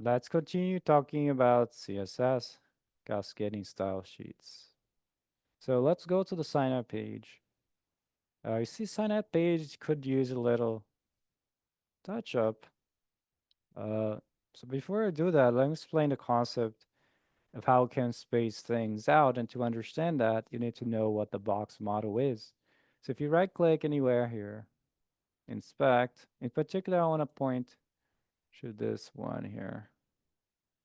Let's continue talking about CSS, Cascading Style Sheets. So let's go to the sign up page. You see sign up page could use a little touch up. Uh, so before I do that, let me explain the concept of how we can space things out. And to understand that, you need to know what the box model is. So if you right click anywhere here, inspect, in particular, I want to point to this one here.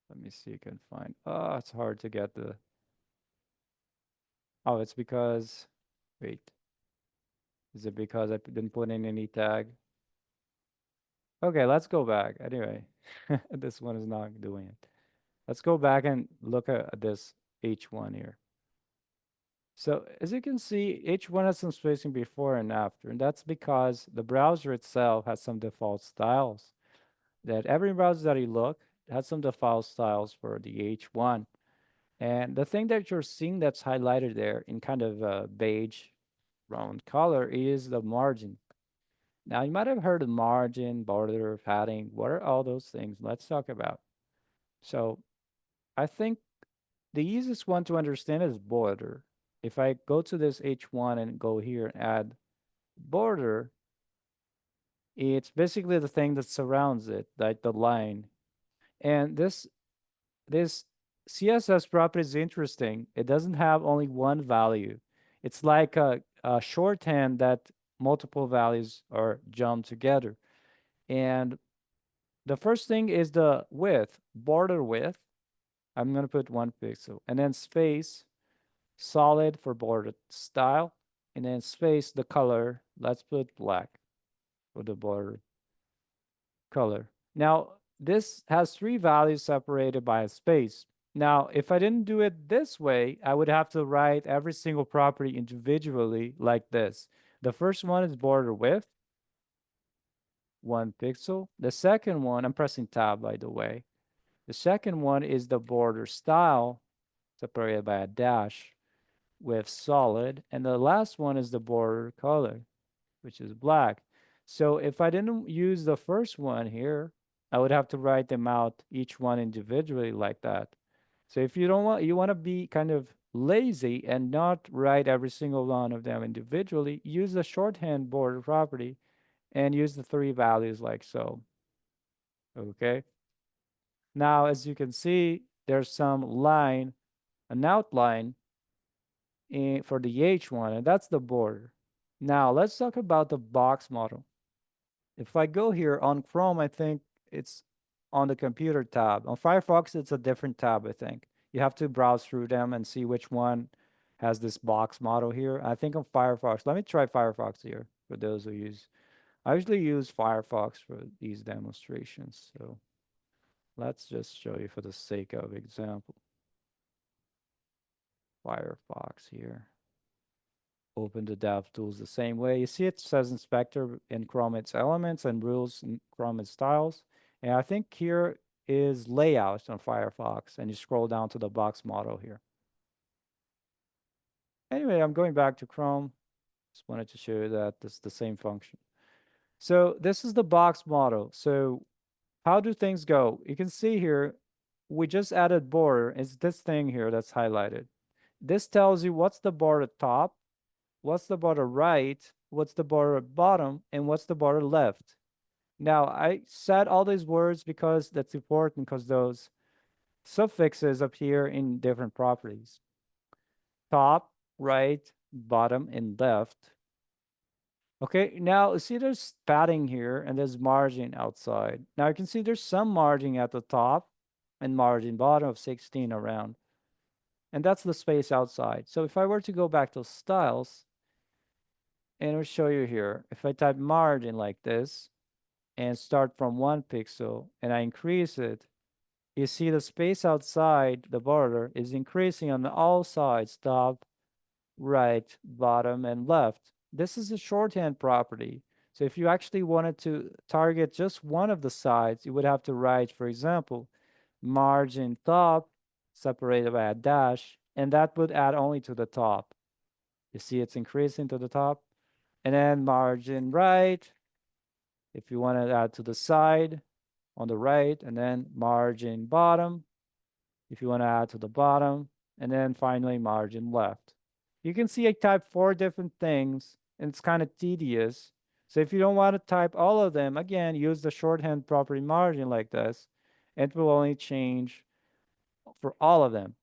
Let me see if I can find, oh, it's hard to get the, oh, it's because, wait, is it because I didn't put in any tag? Okay, let's go back. Anyway, this one is not doing it. Let's go back and look at this H1 here. So as you can see, H1 has some spacing before and after, and that's because the browser itself has some default styles. That every browser that you look has some default styles for the H1. And the thing that you're seeing that's highlighted there in kind of a beige round color is the margin. Now, you might have heard of margin, border, padding. What are all those things? Let's talk about. So I think the easiest one to understand is border. If I go to this H1 and go here and add border, it's basically the thing that surrounds it, like the line. And this CSS property is interesting. It doesn't have only one value. It's like a shorthand that multiple values are jumped together. And the first thing is the width, border width. I'm going to put 1 pixel. And then space, solid for border style. And then space, the color. Let's put black for the border color. Now, this has 3 values separated by a space. Now, if I didn't do it this way, I would have to write every single property individually like this. The first one is border width, 1 pixel. The second one, I'm pressing tab by the way. The second one is the border style, separated by a dash with solid. And the last one is the border color, which is black. So if I didn't use the first one here, I would have to write them out each one individually like that. So if you don't want, you want to be kind of lazy and not write every single one of them individually, use the shorthand border property and use the 3 values like so. Okay. Now, as you can see, there's some line, an outline for the H1, and that's the border. Now, let's talk about the box model. If I go here on Chrome, I think it's on the computer tab. On Firefox, it's a different tab, I think. You have to browse through them and see which one has this box model here. I think on Firefox, let me try Firefox here for those who use. I usually use Firefox for these demonstrations. So let's just show you for the sake of example. Firefox here. Open the DevTools the same way. You see it says inspector in Chrome it's elements and rules in Chrome it's styles. And I think here is layout on Firefox and you scroll down to the box model here. Anyway, I'm going back to Chrome. Just wanted to show you that this is the same function. So this is the box model. So how do things go? You can see here, we just added border. It's this thing here that's highlighted. This tells you what's the border top, what's the border right, what's the border bottom, and what's the border left. Now, I said all these words because that's important because those suffixes appear in different properties. Top, right, bottom, and left. Okay, now see there's padding here and there's margin outside. Now you can see there's some margin at the top and margin bottom of 16 around. And that's the space outside. So if I were to go back to styles, and I'll show you here, if I type margin like this and start from 1 pixel and I increase it, you see the space outside the border is increasing on all sides, top, right, bottom, and left. This is a shorthand property. So if you actually wanted to target just one of the sides, you would have to write, for example, margin top separated by a dash, and that would add only to the top. You see it's increasing to the top. And then margin right, if you want to add to the side, on the right, and then margin bottom if you want to add to the bottom, and then finally margin left. You can see I type 4 different things, and it's kind of tedious. So if you don't want to type all of them, again, use the shorthand property margin like this, and it will only change for all of them.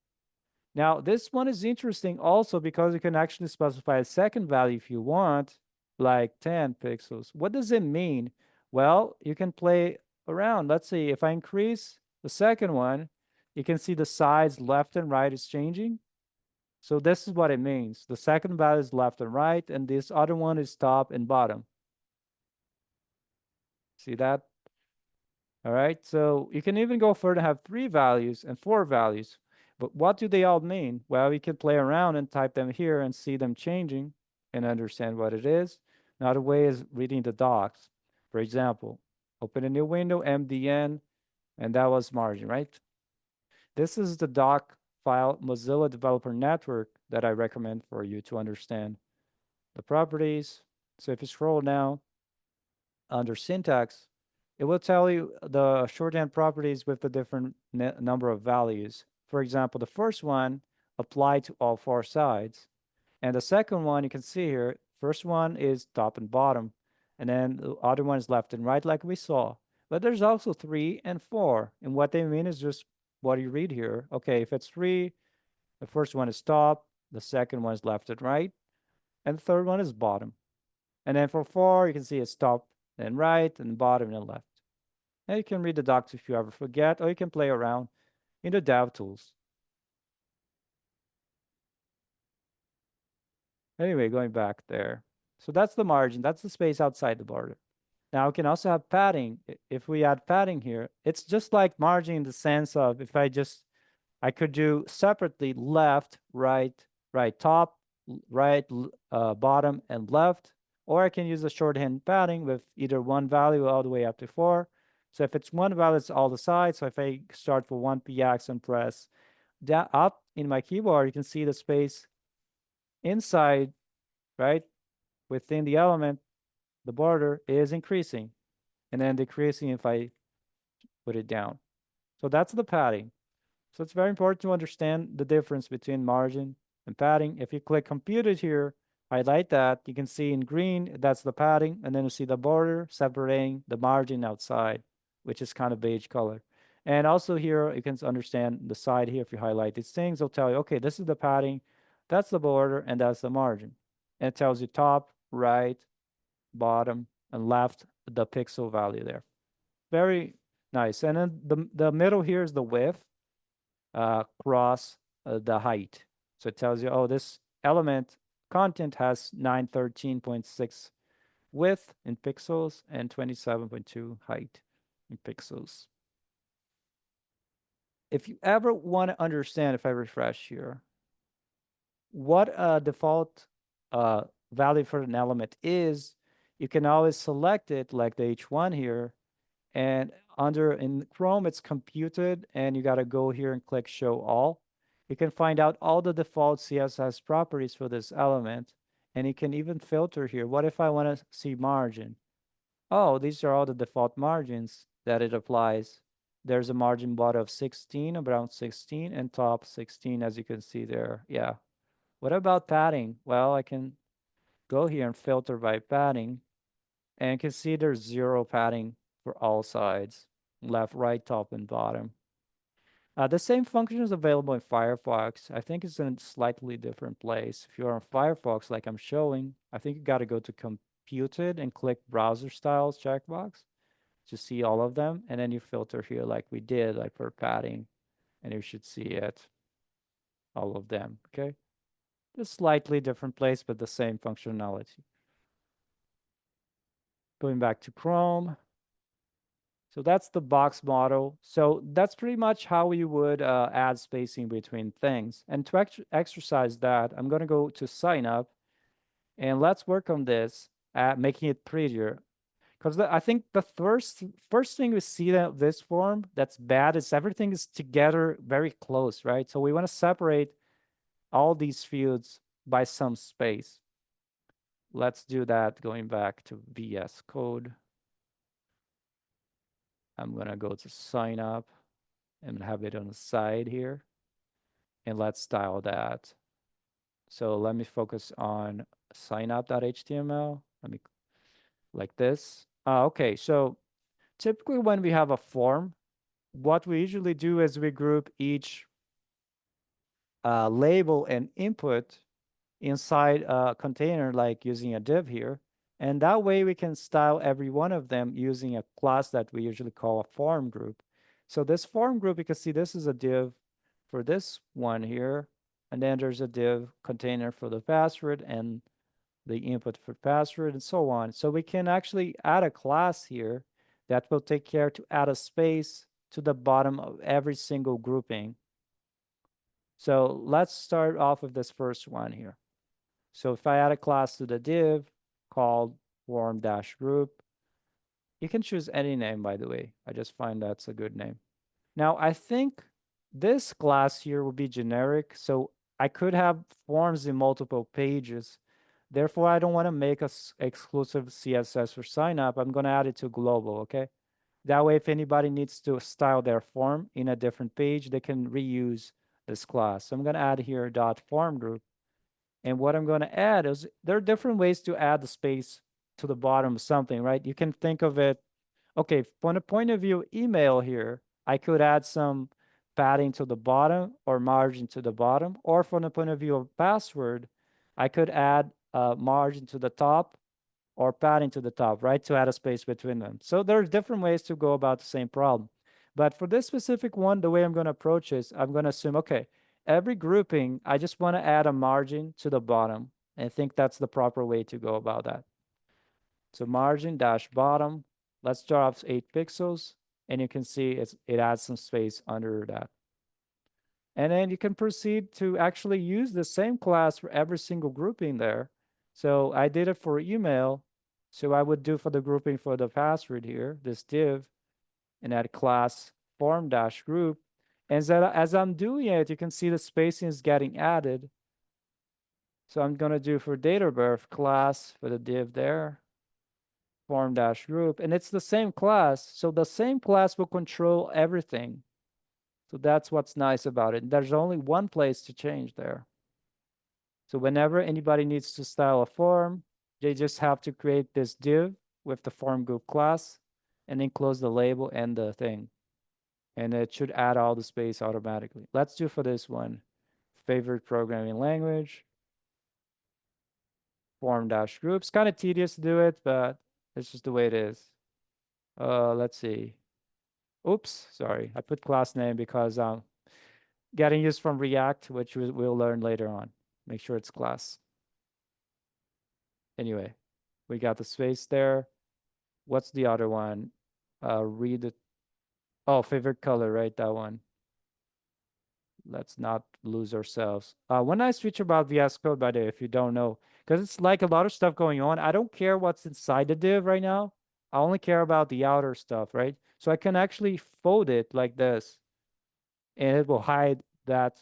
Now, this one is interesting also because you can actually specify a second value if you want, like 10 pixels. What does it mean? Well, you can play around. Let's see, if I increase the second one, you can see the sides left and right is changing. So this is what it means. The second value is left and right, and this other one is top and bottom. See that? All right, so you can even go further and have 3 values and 4 values. But what do they all mean? Well, you can play around and type them here and see them changing and understand what it is. Another way is reading the docs. For example, open a new window, MDN, and that was margin, right? This is the doc file Mozilla Developer Network that I recommend for you to understand the properties. So if you scroll down under syntax, it will tell you the shorthand properties with the different number of values. For example, the first one apply to all 4 sides. And the second one, you can see here, first one is top and bottom. And then the other one is left and right like we saw. But there's also 3 and 4. And what they mean is just what you read here. Okay, if it's 3, the first one is top, the second one is left and right, and the third one is bottom. And then for 4, you can see it's top and right, and bottom and left. And you can read the docs if you ever forget, or you can play around in the DevTools. Anyway, going back there. So that's the margin, that's the space outside the border. Now we can also have padding. If we add padding here, it's just like margin in the sense of if I could do separately left, right, right top, right, bottom, and left. Or I can use the shorthand padding with either one value all the way up to 4. So if it's one value, it's all the sides. So if I start for 1px and press down, up in my keyboard, you can see the space inside, right, within the element, the border is increasing, and then decreasing if I put it down. So that's the padding. So it's very important to understand the difference between margin and padding. If you click compute it here, highlight that, you can see in green, that's the padding, and then you see the border separating the margin outside, which is kind of beige color. And also here, you can understand the side here. If you highlight these things, it'll tell you, okay, this is the padding, that's the border, and that's the margin. And it tells you top, right, bottom, and left, the pixel value there. Very nice. And then the middle here is the width cross the height. So it tells you, oh, this element content has 913.6 width in pixels and 27.2 height in pixels. If you ever want to understand, if I refresh here, what a default value for an element is, you can always select it like the H1 here, and in Chrome, it's computed, and you got to go here and click show all. You can find out all the default CSS properties for this element, and you can even filter here. What if I want to see margin? Oh, these are all the default margins that it applies. There's a margin bottom of 16, around 16, and top 16, as you can see there. Yeah. What about padding? Well, I can go here and filter by padding, and you can see there's 0 padding for all sides, left, right, top, and bottom. The same function is available in Firefox. I think it's in a slightly different place. If you're on Firefox, like I'm showing, I think you got to go to Computed and click Browser Styles checkbox to see all of them. And then you filter here like we did, like for padding, and you should see it, all of them, okay? Just slightly different place, but the same functionality. Going back to Chrome. So that's the box model. So that's pretty much how you would add spacing between things. And to exercise that, I'm going to go to sign up, and let's work on this, making it prettier. Because I think the first thing we see that this form that's bad is everything is together very close, right? So we want to separate all these fields by some space. Let's do that going back to VS Code. I'm gonna go to sign up and have it on the side here. And let's style that. So let me focus on signup.html. Let me like this. Okay, so typically when we have a form, what we usually do is we group each label and input inside a container, like using a div here. And that way we can style every one of them using a class that we usually call a form group. So this form group, you can see this is a div for this one here. And then there's a div container for the password and the input for password and so on. So we can actually add a class here that will take care to add a space to the bottom of every single grouping. So let's start off with this first one here. So if I add a class to the div called form-group, you can choose any name, by the way. I just find that's a good name. Now, I think this class here will be generic, so I could have forms in multiple pages. Therefore, I don't want to make a exclusive CSS for sign up. I'm going to add it to global, okay? That way, if anybody needs to style their form in a different page, they can reuse this class. So I'm going to add here dot form group. And what I'm going to add is there are different ways to add the space to the bottom of something, right? You can think of it, okay, from the point of view email here, I could add some padding to the bottom or margin to the bottom, or from the point of view of password, I could add a margin to the top or padding to the top, right, to add a space between them. So there's different ways to go about the same problem. But for this specific one, the way I'm going to approach is I'm going to assume, okay, every grouping, I just want to add a margin to the bottom. And I think that's the proper way to go about that. So margin dash bottom, let's draw up 8 pixels. And you can see it adds some space under that. And then you can proceed to actually use the same class for every single grouping there. So I did it for email. So I would do for the grouping for the password here, this div, and add class form-group. And so as I'm doing it, you can see the spacing is getting added. So I'm going to do for date of birth class for the div there, form-group, and it's the same class. So the same class will control everything. So that's what's nice about it. There's only one place to change there. So whenever anybody needs to style a form, they just have to create this div with the form group class and then close the label and the thing. And it should add all the space automatically. Let's do for this one. Favorite programming language, form-groups. Kind of tedious to do it, but it's just the way it is. Let's see. Oops, sorry. I put class name because I'm getting used from React, which we'll learn later on. Make sure it's class. Anyway, we got the space there. What's the other one? Read it. Oh, favorite color, right? That one. Let's not lose ourselves. One nice feature about VS Code, by the way, if you don't know, because it's like a lot of stuff going on. I don't care what's inside the div right now. I only care about the outer stuff, right? So I can actually fold it like this, and it will hide that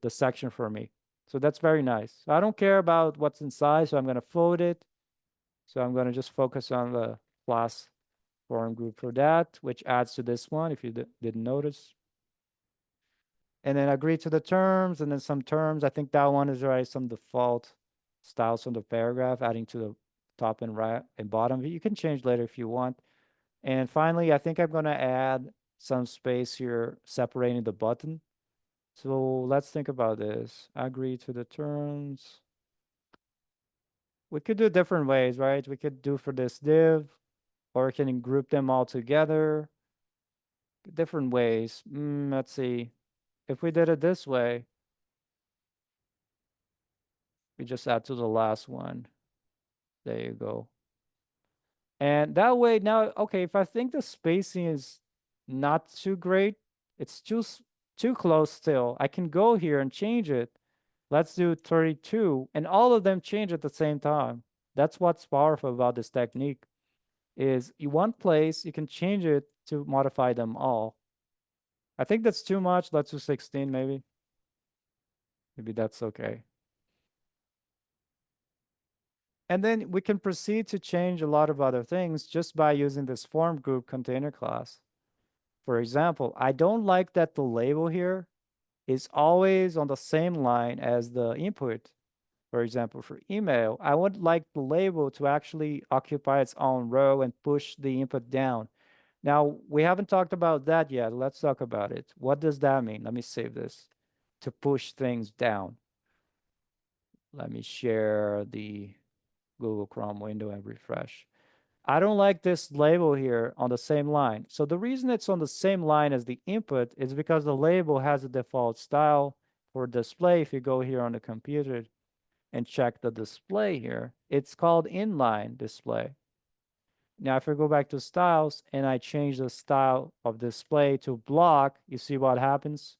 the section for me. So that's very nice. So I don't care about what's inside, so I'm going to fold it. So I'm going to just focus on the class form group for that, which adds to this one if you didn't notice. And then agree to the terms, and then some terms. I think that one is right, some default styles from the paragraph, adding to the top and right and bottom. You can change later if you want. And finally, I think I'm going to add some space here separating the button. So let's think about this. Agree to the terms. We could do different ways, right? We could do for this div, or we can group them all together. Different ways. Let's see. If we did it this way, we just add to the last one. There you go. And that way now, okay, if I think the spacing is not too great, it's too close still, I can go here and change it. Let's do 32, and all of them change at the same time. That's what's powerful about this technique, is in one place, you can change it to modify them all. I think that's too much. Let's do 16 maybe. Maybe that's okay. And then we can proceed to change a lot of other things just by using this form group container class. For example, I don't like that the label here is always on the same line as the input. For example, for email, I would like the label to actually occupy its own row and push the input down. Now, we haven't talked about that yet. Let's talk about it. What does that mean? Let me save this. To push things down. Let me share the Google Chrome window and refresh. I don't like this label here on the same line. So the reason it's on the same line as the input is because the label has a default style for display. If you go here on the computer and check the display here, it's called inline display. Now, if I go back to styles and I change the style of display to block, you see what happens?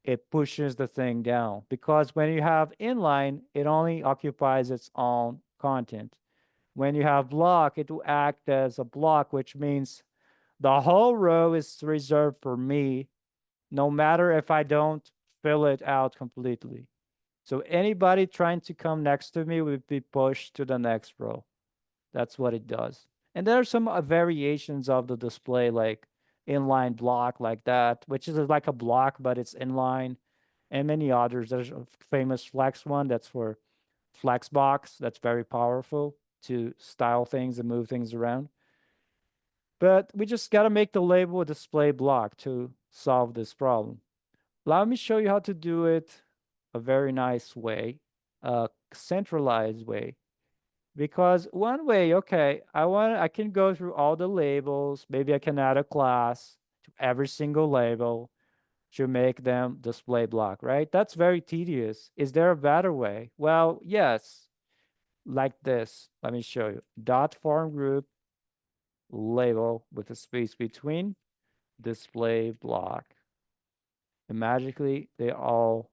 It pushes the thing down because when you have inline, it only occupies its own content. When you have block, it will act as a block, which means the whole row is reserved for me, no matter if I don't fill it out completely. So anybody trying to come next to me would be pushed to the next row. That's what it does. And there are some variations of the display, like inline block like that, which is like a block, but it's inline, and many others. There's a famous flex one that's for Flexbox. That's very powerful to style things and move things around. But we just got to make the label a display block to solve this problem. Let me show you how to do it a very nice way, a centralized way. Because one way, okay, I can go through all the labels. Maybe I can add a class to every single label to make them display block, right? That's very tedious. Is there a better way? Well, yes, like this. Let me show you. Dot form group label with a space between display block. And magically, they all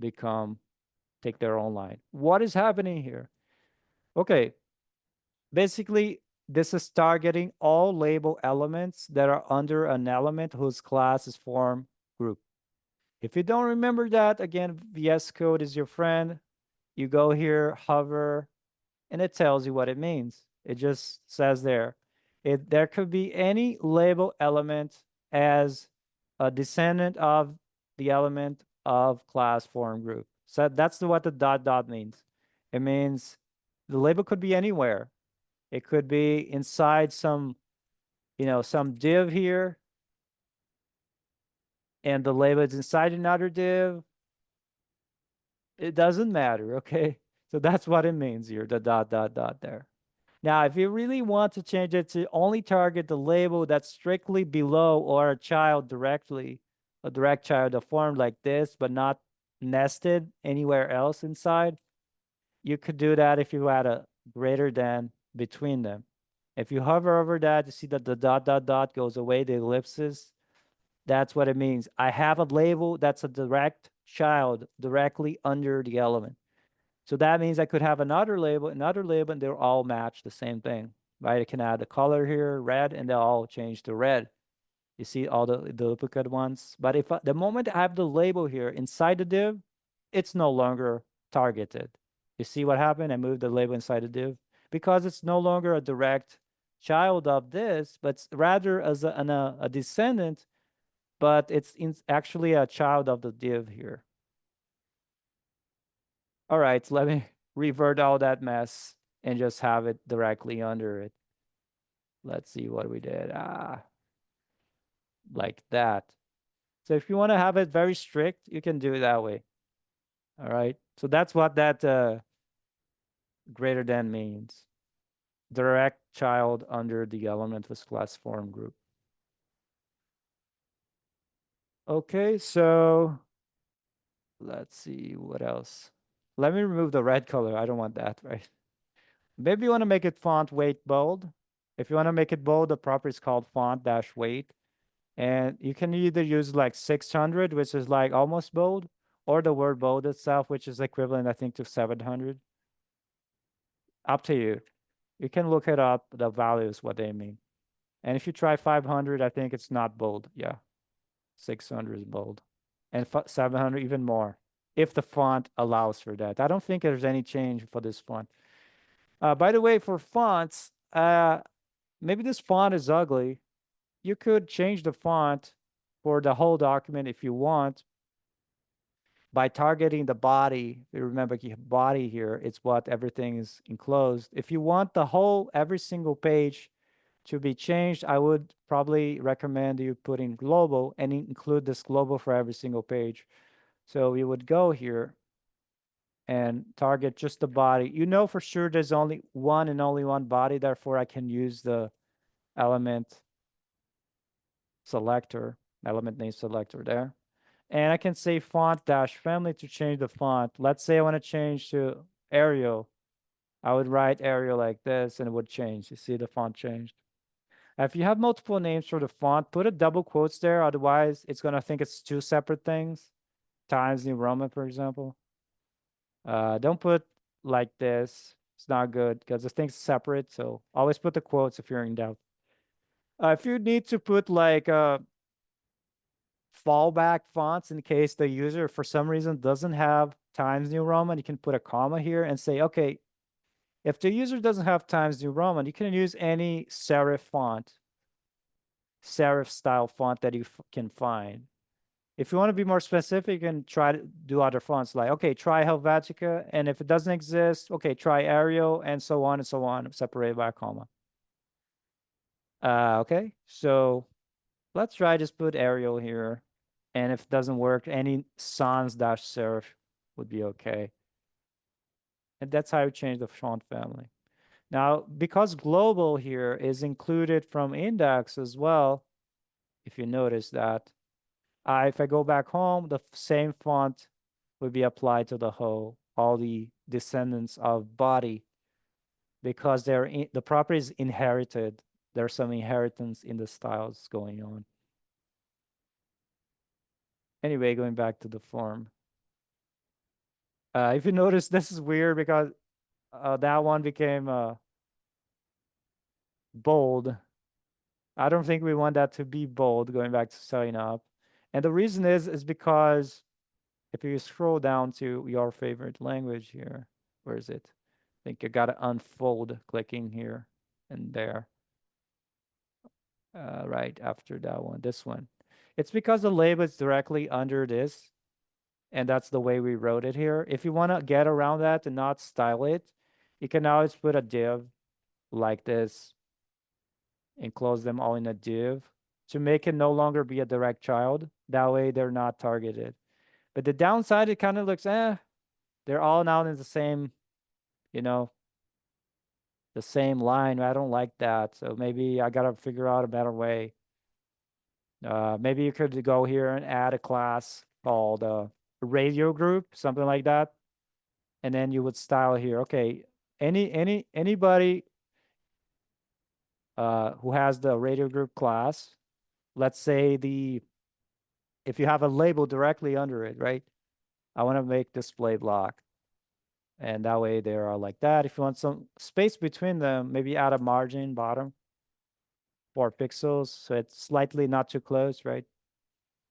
take their own line. What is happening here? Okay, basically, this is targeting all label elements that are under an element whose class is form group. If you don't remember that, again, VS Code is your friend. You go here, hover, and it tells you what it means. It just says there could be any label element as a descendant of the element of class form group. So that's what the dot dot means. It means the label could be anywhere. It could be inside some div here, and the label is inside another div. It doesn't matter, okay? So that's what it means here, the dot dot dot there. Now, if you really want to change it to only target the label that's strictly below or a child directly, a direct child of form like this, but not nested anywhere else inside, you could do that if you had a greater than between them. If you hover over that, you see that the dot dot dot goes away, the ellipses. That's what it means. I have a label that's a direct child directly under the element. So that means I could have another label, and they'll all match the same thing, right? I can add the color here, red, and they'll all change to red. You see all the duplicate ones. But if the moment I have the label here inside the div, it's no longer targeted. You see what happened? I moved the label inside the div because it's no longer a direct child of this, but rather as a descendant, but it's actually a child of the div here. All right, let me revert all that mess and just have it directly under it. Let's see what we did. Like that. So if you want to have it very strict, you can do it that way. All right. So that's what that greater than means. Direct child under the element with class form group. Okay, so let's see what else. Let me remove the red color. I don't want that, right? Maybe you want to make it font weight bold. If you want to make it bold, the property is called font-weight. And you can either use like 600, which is like almost bold, or the word bold itself, which is equivalent, I think, to 700. Up to you. You can look it up, the values, what they mean. And if you try 500, I think it's not bold. Yeah, 600 is bold. And 700 even more, if the font allows for that. I don't think there's any change for this font. By the way, for fonts, maybe this font is ugly. You could change the font for the whole document if you want by targeting the body. You remember body here, it's what everything is enclosed. If you want the whole, every single page to be changed, I would probably recommend you put in global and include this global for every single page. So we would go here and target just the body. You know for sure there's only one and only one body, therefore I can use the element selector, element name selector there. And I can say font dash family to change the font. Let's say I want to change to Arial. I would write Arial like this and it would change. You see the font changed. If you have multiple names for the font, put a double quotes there. Otherwise, it's going to think it's two separate things. Times New Roman, for example. Don't put like this. It's not good because the thing's separate. So always put the quotes if you're in doubt. If you need to put like fallback fonts in case the user for some reason doesn't have Times New Roman, you can put a comma here and say, okay, if the user doesn't have Times New Roman, you can use any serif font, serif style font that you can find. If you want to be more specific and try to do other fonts, like, okay, try Helvetica, and if it doesn't exist, okay, try Arial, and so on, separated by a comma. Okay, so let's try just put Arial here, and if it doesn't work, any sans dash serif would be okay. And that's how you change the font family. Now, because global here is included from index as well, if you notice that, if I go back home, the same font would be applied to the whole, all the descendants of body, because the property is inherited. There's some inheritance in the styles going on. Anyway, going back to the form. If you notice, this is weird because that one became bold. I don't think we want that to be bold, going back to setting up. And the reason is because if you scroll down to your favorite language here, where is it? I think you gotta unfold clicking here and there. Right after that one, this one. It's because the label is directly under this, and that's the way we wrote it here. If you want to get around that and not style it, you can always put a div like this and close them all in a div to make it no longer be a direct child. That way they're not targeted. But the downside, it kind of looks, they're all now in the same, you know, the same line. I don't like that. So maybe I gotta figure out a better way. Maybe you could go here and add a class called radio group, something like that. And then you would style here. Okay, anybody who has the radio group class, let's say if you have a label directly under it, right? I want to make display block. And that way they are like that. If you want some space between them, maybe add a margin bottom 4 pixels. So it's slightly not too close, right?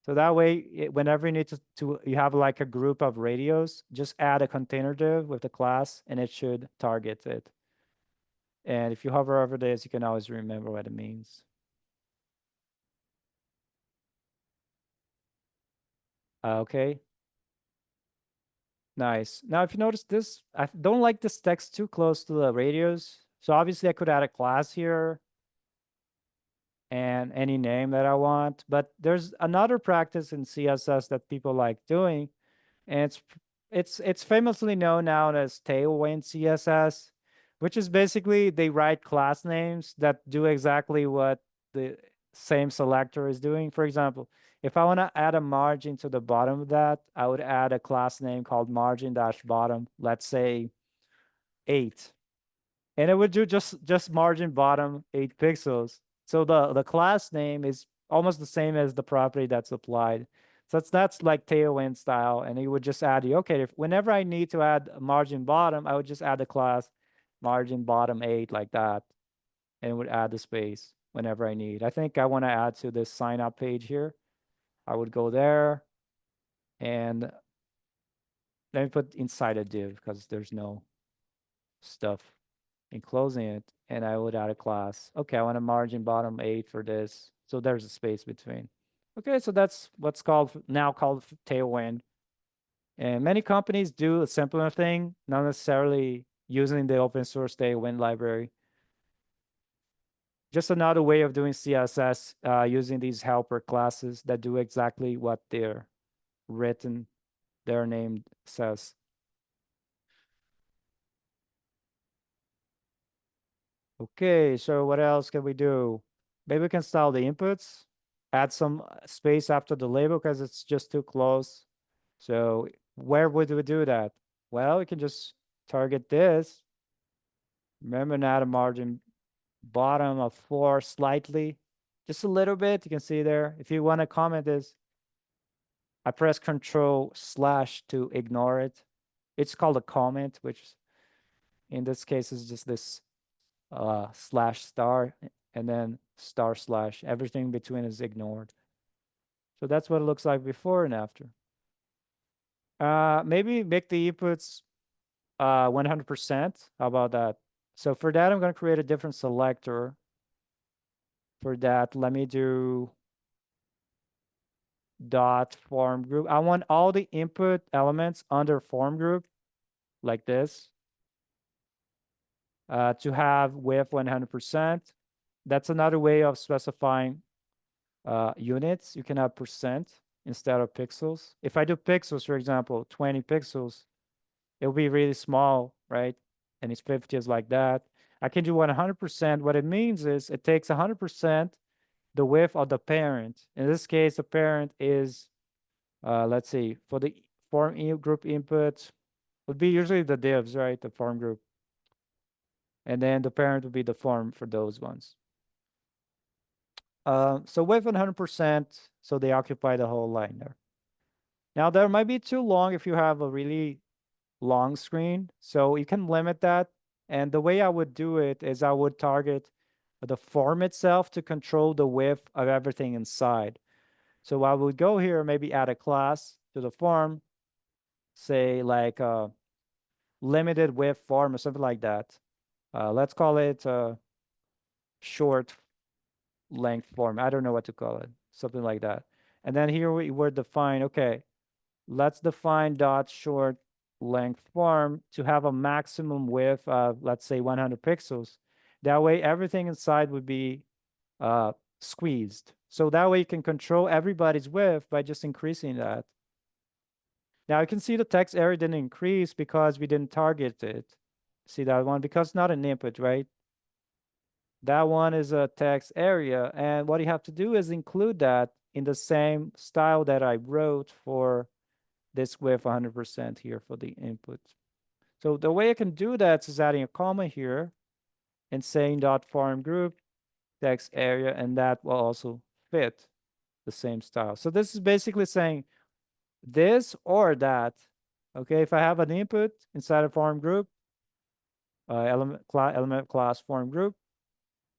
So that way, whenever you need you have like a group of radios, just add a container div with the class and it should target it. And if you hover over this, you can always remember what it means. Okay. Nice. Now, if you notice this, I don't like this text too close to the radios. So obviously I could add a class here and any name that I want. But there's another practice in CSS that people like doing, and it's famously known now as tailwind CSS, which is basically they write class names that do exactly what the same selector is doing. For example, if I want to add a margin to the bottom of that, I would add a class name called margin-bottom, let's say 8. And it would do just margin bottom 8 pixels. So the class name is almost the same as the property that's applied. So that's like tailwind style, and you would just add okay, whenever I need to add a margin bottom, I would just add the class margin bottom 8 like that, and it would add the space whenever I need. I think I want to add to this sign up page here. I would go there and let me put inside a div because there's no stuff enclosing it, and I would add a class. Okay, I want a margin bottom 8 for this. So there's a space between. Okay, so that's what's called now called Tailwind. And many companies do a simpler thing, not necessarily using the open source Tailwind library. Just another way of doing CSS using these helper classes that do exactly what their written, their name says. Okay, so what else can we do? Maybe we can style the inputs, add some space after the label because it's just too close. So where would we do that? Well, we can just target this. Remember, not a margin bottom of 4 slightly, just a little bit. You can see there. If you want to comment this, I press Control/ to ignore it. It's called a comment, which in this case is just this /* and then */. Everything between is ignored. So that's what it looks like before and after. Maybe make the inputs 100%. How about that? So for that, I'm going to create a different selector. For that, let me do dot form group. I want all the input elements under form group like this to have width 100%. That's another way of specifying units. You can have percent instead of pixels. If I do pixels, for example, 20 pixels, it'll be really small, right? And it's 50 is like that. I can do 100%. What it means is it takes 100% the width of the parent. In this case, the parent is, let's see, for the form group input, would be usually the divs, right? The form group. And then the parent would be the form for those ones. So width 100%, so they occupy the whole line there. Now, there might be too long if you have a really long screen, so you can limit that. And the way I would do it is I would target the form itself to control the width of everything inside. So I would go here, maybe add a class to the form, say like limited width form or something like that. Let's call it short length form. I don't know what to call it, something like that. And then here we would define, okay, let's define dot short length form to have a maximum width of, let's say, 100 pixels. That way, everything inside would be squeezed. So that way you can control everybody's width by just increasing that. Now you can see the text area didn't increase because we didn't target it. See that one? Because it's not an input, right? That one is a text area. And what you have to do is include that in the same style that I wrote for this width 100% here for the input. So the way I can do that is adding a comma here and saying dot form group text area, and that will also fit the same style. So this is basically saying this or that. Okay, if I have an input inside a form group, element class form group,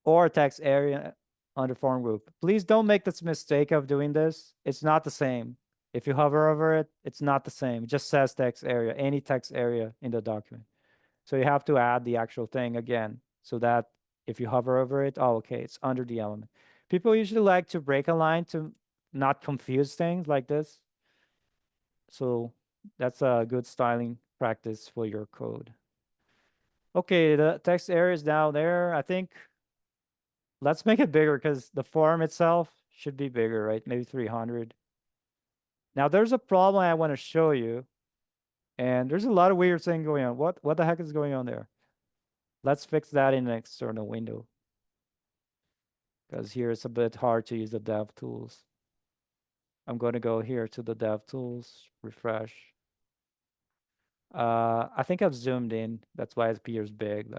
or text area under form group. Please don't make this mistake of doing this. It's not the same. If you hover over it, it's not the same. It just says text area, any text area in the document. So you have to add the actual thing again so that if you hover over it, oh, okay, it's under the element. People usually like to break a line to not confuse things like this. So that's a good styling practice for your code. Okay, the text area is down there. I think let's make it bigger because the form itself should be bigger, right? Maybe 300. Now there's a problem I want to show you, and there's a lot of weird things going on. What the heck is going on there? Let's fix that in an external window because here it's a bit hard to use the DevTools. I'm going to go here to the DevTools, refresh. I think I've zoomed in. That's why it appears big.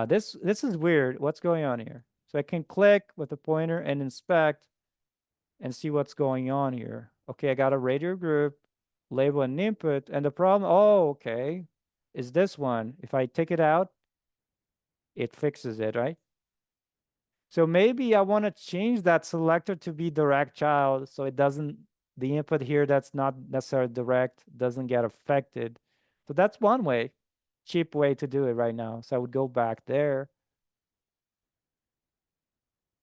This is weird. What's going on here? So I can click with the pointer and inspect and see what's going on here. Okay, I got a radio group, label and input, and the problem, oh, okay, is this one. If I take it out, it fixes it, right? So maybe I want to change that selector to be direct child so it doesn't, the input here that's not necessarily direct doesn't get affected. So that's one way. cheap way to do it right now. So I would go back there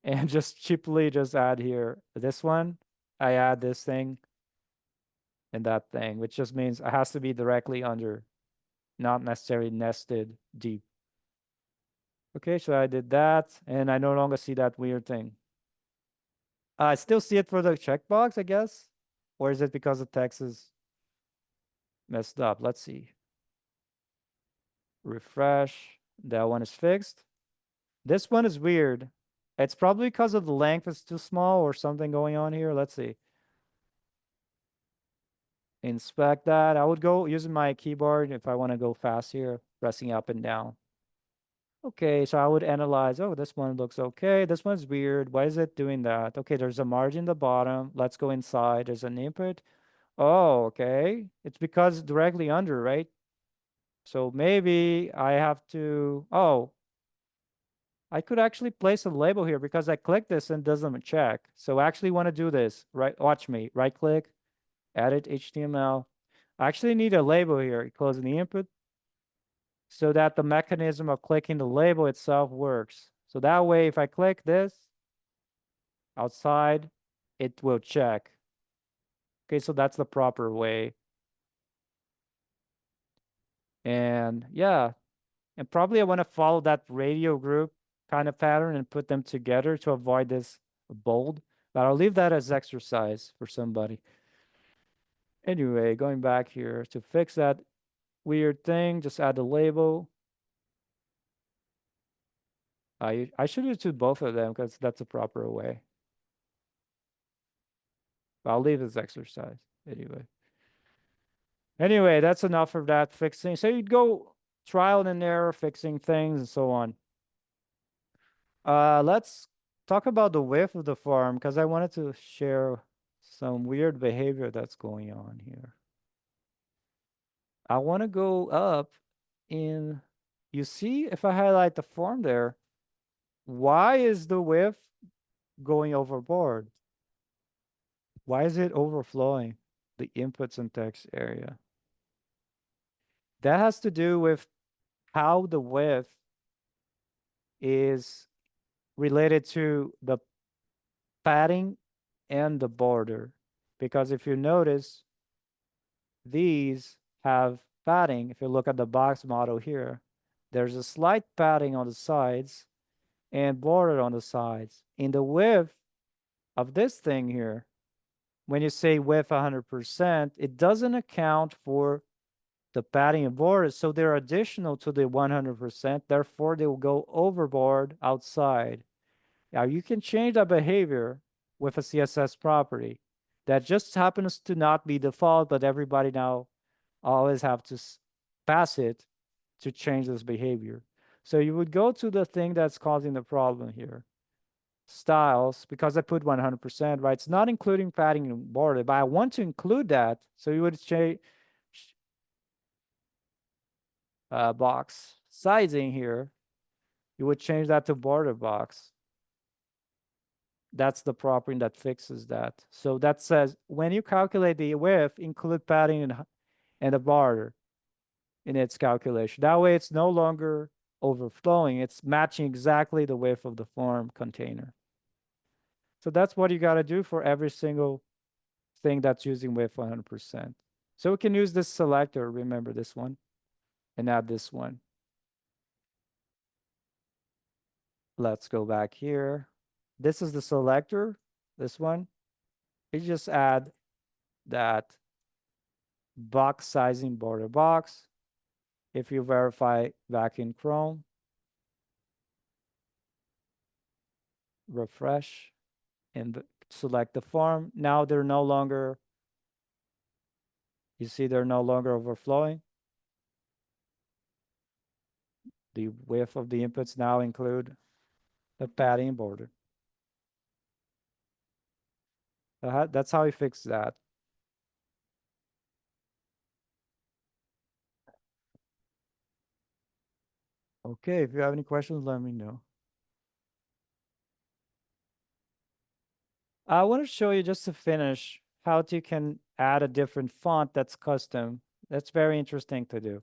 and just cheaply just add here this one. I add this thing and that thing, which just means it has to be directly under, not necessarily nested deep. Okay, so I did that, and I no longer see that weird thing. I still see it for the checkbox, I guess. Or is it because the text is messed up? Let's see. Refresh. That one is fixed. This one is weird. It's probably because of the length is too small or something going on here. Let's see. Inspect that. I would go using my keyboard if I want to go fast here, pressing up and down. Okay, so I would analyze, oh, this one looks okay. This one's weird. Why is it doing that? Okay, there's a margin at the bottom. Let's go inside. There's an input. Oh, okay. It's because directly under, right? So maybe I have to, oh, I could actually place a label here because I click this and doesn't check. So I actually want to do this, right? Watch me, right click, edit HTML. I actually need a label here, closing the input, so that the mechanism of clicking the label itself works. So that way, if I click this outside, it will check. Okay, so that's the proper way. And yeah, and probably I want to follow that radio group kind of pattern and put them together to avoid this bold. But I'll leave that as exercise for somebody. Anyway, going back here to fix that weird thing, just add the label. I should do to both of them because that's the proper way. But I'll leave this exercise anyway. Anyway, that's enough of that fixing. So you'd go trial and error, fixing things and so on. Let's talk about the width of the form because I wanted to share some weird behavior that's going on here. I want to go up in, you see, if I highlight the form there, why is the width going overboard? Why is it overflowing the inputs and text area? That has to do with how the width is related to the padding and the border. Because if you notice, these have padding. If you look at the box model here, there's a slight padding on the sides and border on the sides. In the width of this thing here, when you say width 100%, it doesn't account for the padding and borders, so they're additional to the 100%, therefore they will go overboard outside. Now you can change that behavior with a CSS property that just happens to not be default, but everybody now always have to pass it to change this behavior. So you would go to the thing that's causing the problem here. Styles, because I put 100%, right? It's not including padding and border, but I want to include that. So you would change box sizing here. You would change that to border box. That's the property that fixes that. So that says when you calculate the width, include padding and a border in its calculation. That way it's no longer overflowing. It's matching exactly the width of the form container. So that's what you got to do for every single thing that's using width 100%. So we can use this selector, remember this one, and add this one. Let's go back here. This is the selector, this one. You just add that box sizing border box. If you verify back in Chrome, refresh and select the form. Now they're no longer, you see they're no longer overflowing. The width of the inputs now include the padding border. That's how we fix that. Okay, if you have any questions, let me know. I want to show you just to finish how you can add a different font that's custom. That's very interesting to do.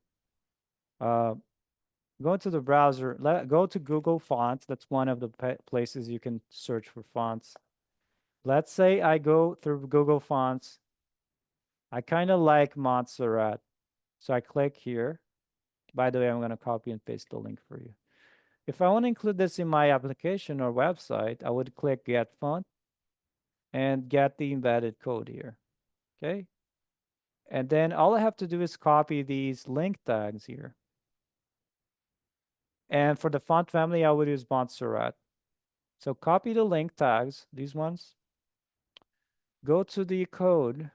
Uh, go to the browser, go to Google Fonts. That's one of the places you can search for fonts. Let's say I go through Google Fonts. I kind of like Montserrat. So I click here. By the way, I'm going to copy and paste the link for you. If I want to include this in my application or website, I would click Get Font and get the embedded code here. Okay. And then all I have to do is copy these link tags here. And for the font family, I would use Montserrat. So copy the link tags, these ones. Go to the code.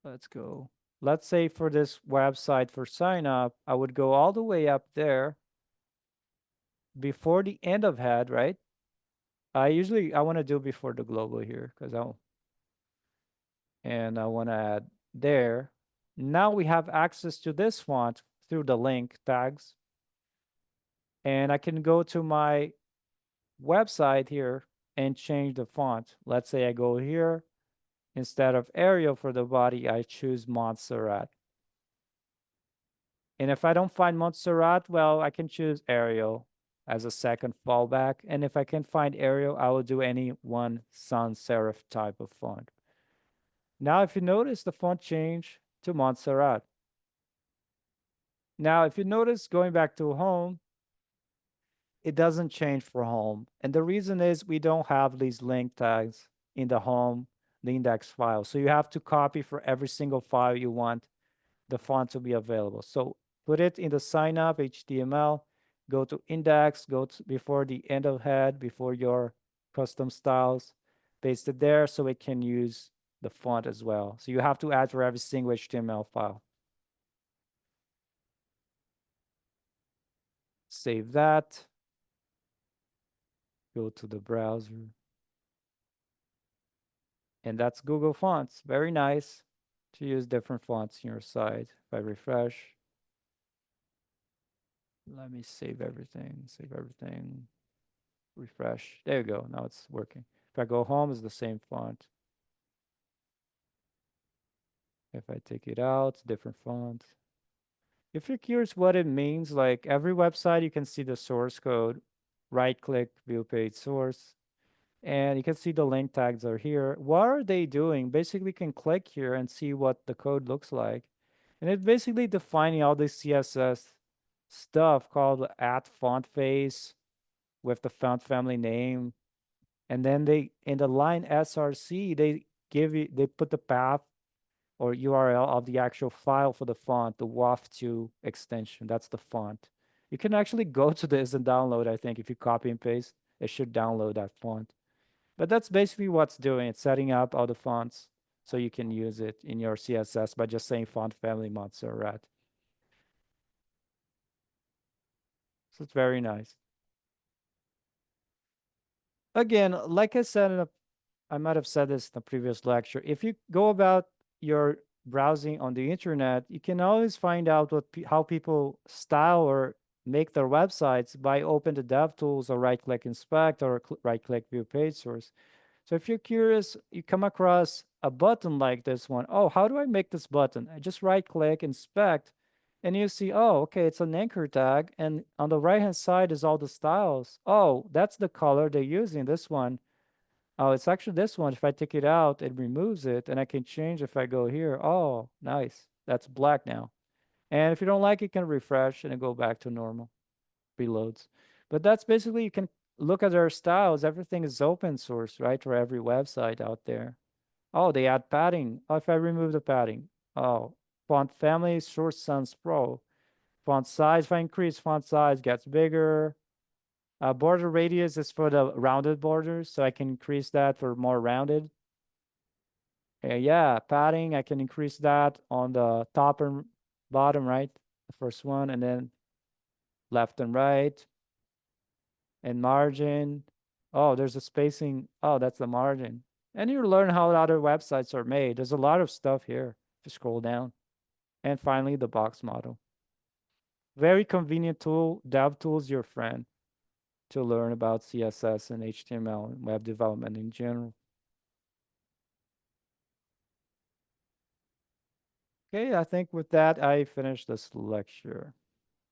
Let's go. Let's say for this website for sign up, I would go all the way up there before the end of head, right? I want to do before the global here because I want to add there. Now we have access to this font through the link tags. And I can go to my website here and change the font. Let's say I go here. Instead of Arial for the body, I choose Montserrat. And if I don't find Montserrat, well, I can choose Arial as a second fallback. And if I can find Arial, I will do any one sans serif type of font. Now, if you notice the font change to Montserrat. Now, if you notice going back to home, it doesn't change for home. And the reason is we don't have these link tags in the home, the index file. So you have to copy for every single file you want the font to be available. So put it in the sign up HTML, go to index, go to before the end of head, before your custom styles, paste it there so it can use the font as well. So you have to add for every single HTML file. Save that. Go to the browser. And that's Google Fonts. Very nice to use different fonts in your site. If I refresh, let me save everything, refresh. There you go. Now it's working. If I go home, it's the same font. If I take it out, it's different font. If you're curious what it means, like every website, you can see the source code, right click, view page source. And you can see the link tags are here. What are they doing? Basically, you can click here and see what the code looks like. And it's basically defining all this CSS stuff called at font face with the font family name. And then they, in the line SRC, they put the path or URL of the actual file for the font, the WAF2 extension. That's the font. You can actually go to this and download, I think, if you copy and paste, it should download that font. But that's basically what's doing. It's setting up all the fonts so you can use it in your CSS by just saying font family Montserrat. So it's very nice. Again, like I said, I might have said this in the previous lecture. If you go about your browsing on the internet, you can always find out how people style or make their websites by open the DevTools or right-click inspect or right-click view page source. So if you're curious, you come across a button like this one. Oh, how do I make this button? I just right-click, inspect, and you see, oh, okay, it's an anchor tag. And on the right-hand side is all the styles. Oh, that's the color they're using, this one. Oh, it's actually this one. If I take it out, it removes it, and I can change if I go here. Oh, nice. That's black now. And if you don't like it, you can refresh and it go back to normal. Reloads. But that's basically, you can look at their styles. Everything is open source, right? For every website out there. Oh, they add padding. Oh, if I remove the padding. Oh, font family, Short Sans Pro. Font size, if I increase font size, gets bigger. Border radius is for the rounded borders, so I can increase that for more rounded. Yeah, padding, I can increase that on the top and bottom, right? The first one, and then left and right. And margin. Oh, there's a spacing. Oh, that's the margin. And you learn how other websites are made. There's a lot of stuff here if you scroll down. And finally, the box model. Very convenient tool. DevTools, your friend, to learn about CSS and HTML and web development in general. Okay, I think with that, I finished this lecture.